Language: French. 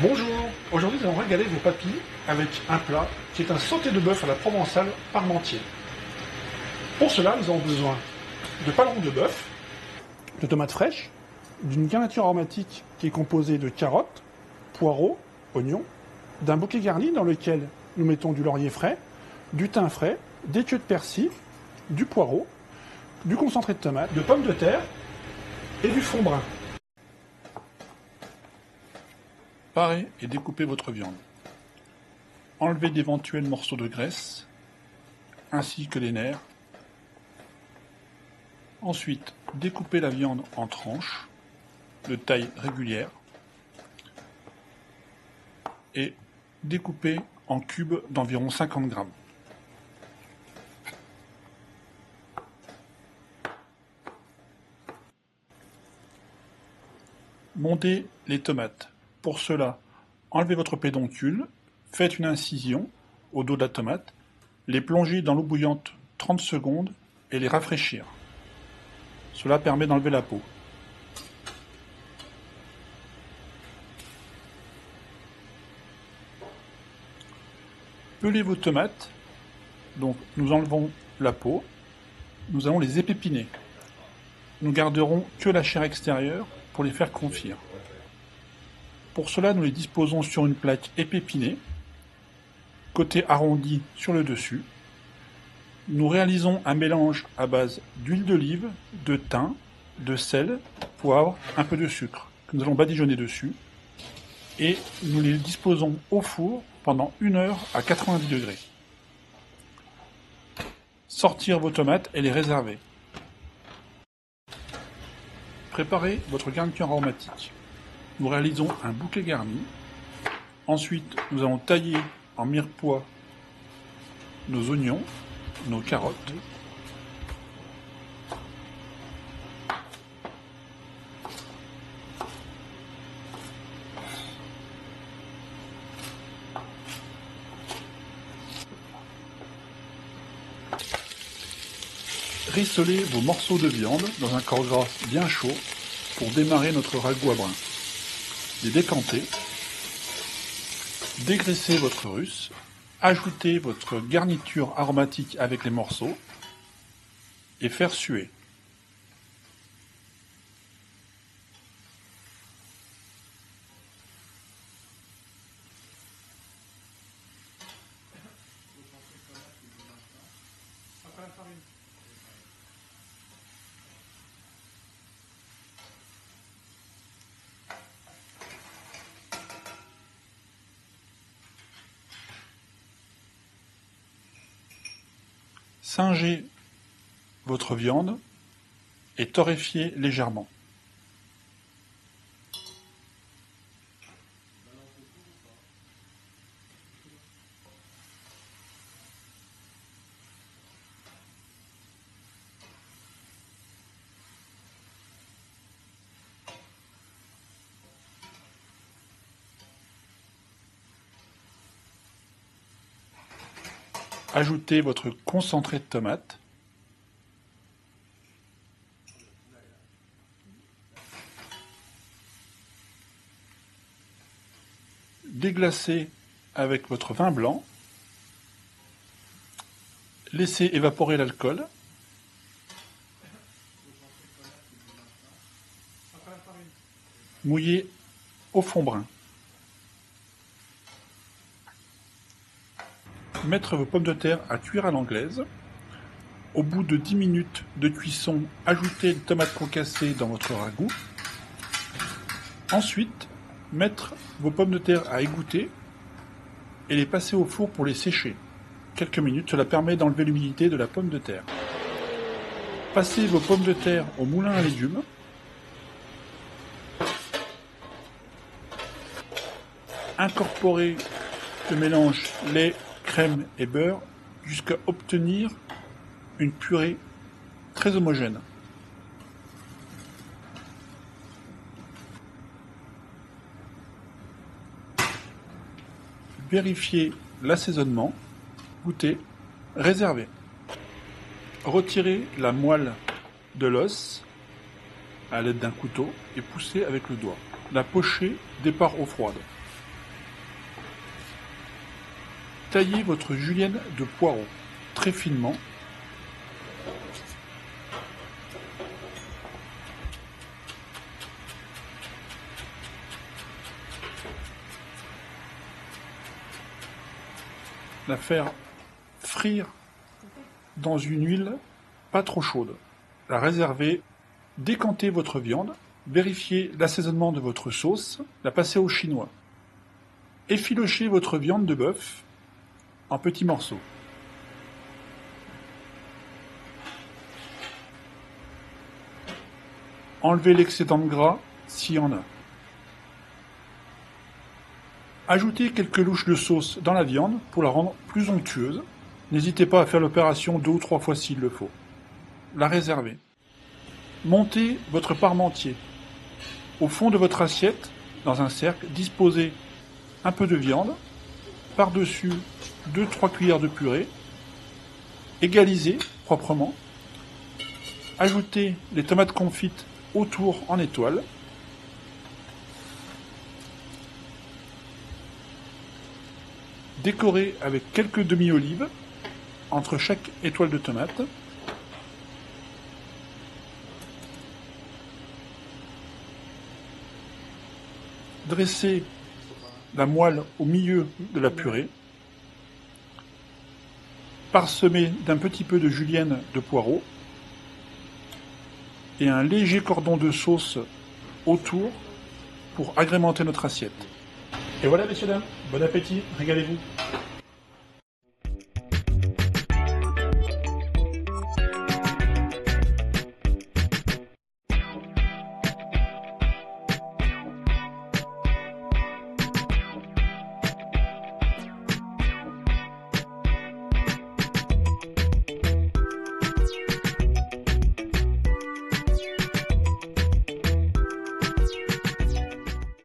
Bonjour, aujourd'hui nous allons régaler vos papilles avec un plat qui est un sauté de bœuf à la provençale parmentier. Pour cela, nous avons besoin de paleron de bœuf, de tomates fraîches, d'une garniture aromatique qui est composée de carottes, poireaux, oignons, d'un bouquet garni dans lequel nous mettons du laurier frais, du thym frais, des queues de persil, du poireau, du concentré de tomate, de pommes de terre et du fond brun. Parez et découpez votre viande. Enlevez d'éventuels morceaux de graisse, ainsi que les nerfs. Ensuite, découpez la viande en tranches de taille régulière et découpez en cubes d'environ 50 grammes. Montez les tomates. Pour cela, enlevez votre pédoncule, faites une incision au dos de la tomate, les plongez dans l'eau bouillante 30 secondes et les rafraîchir. Cela permet d'enlever la peau. Pelez vos tomates, donc nous enlevons la peau, nous allons les épépiner. Nous garderons que la chair extérieure pour les faire confire. Pour cela, nous les disposons sur une plaque épépinée, côté arrondi sur le dessus. Nous réalisons un mélange à base d'huile d'olive, de thym, de sel, poivre, un peu de sucre, que nous allons badigeonner dessus. Et nous les disposons au four pendant 1 heure à 90 degrés. Sortir vos tomates et les réserver. Préparez votre garniture aromatique. Nous réalisons un bouquet garni. Ensuite, nous allons tailler en mirepoix nos oignons, nos carottes. Rissolez vos morceaux de viande dans un corps gras bien chaud pour démarrer notre ragoût à brun. Les décanter, dégraissez votre russe, ajoutez votre garniture aromatique avec les morceaux et faire suer. Singez votre viande et torréfiez légèrement. Ajoutez votre concentré de tomate. Déglacez avec votre vin blanc. Laissez évaporer l'alcool. Mouillez au fond brun. Mettre vos pommes de terre à cuire à l'anglaise. Au bout de 10 minutes de cuisson, ajoutez les tomates concassées dans votre ragoût. Ensuite, mettre vos pommes de terre à égoutter et les passer au four pour les sécher. Quelques minutes, cela permet d'enlever l'humidité de la pomme de terre. Passez vos pommes de terre au moulin à légumes. Incorporez le mélange lait, crème et beurre jusqu'à obtenir une purée très homogène. Vérifiez l'assaisonnement, goûtez, réservez. Retirez la moelle de l'os à l'aide d'un couteau et poussez avec le doigt. La pochée départ eau froide. Taillez votre julienne de poireaux très finement. La faire frire dans une huile pas trop chaude. La réserver, décanter votre viande, vérifier l'assaisonnement de votre sauce, la passer au chinois. Effilocher votre viande de bœuf en petits morceaux. Enlevez l'excédent de gras s'il y en a. Ajoutez quelques louches de sauce dans la viande pour la rendre plus onctueuse. N'hésitez pas à faire l'opération 2 ou 3 fois s'il le faut. La réserver. Montez votre parmentier. Au fond de votre assiette, dans un cercle, disposez un peu de viande, par-dessus 2-3 cuillères de purée, égalisez proprement, ajoutez les tomates confites autour en étoiles, décorez avec quelques demi-olives entre chaque étoile de tomate, dressez la moelle au milieu de la purée, parsemez d'un petit peu de julienne de poireaux et un léger cordon de sauce autour pour agrémenter notre assiette. Et voilà, messieurs, dames, bon appétit, régalez-vous.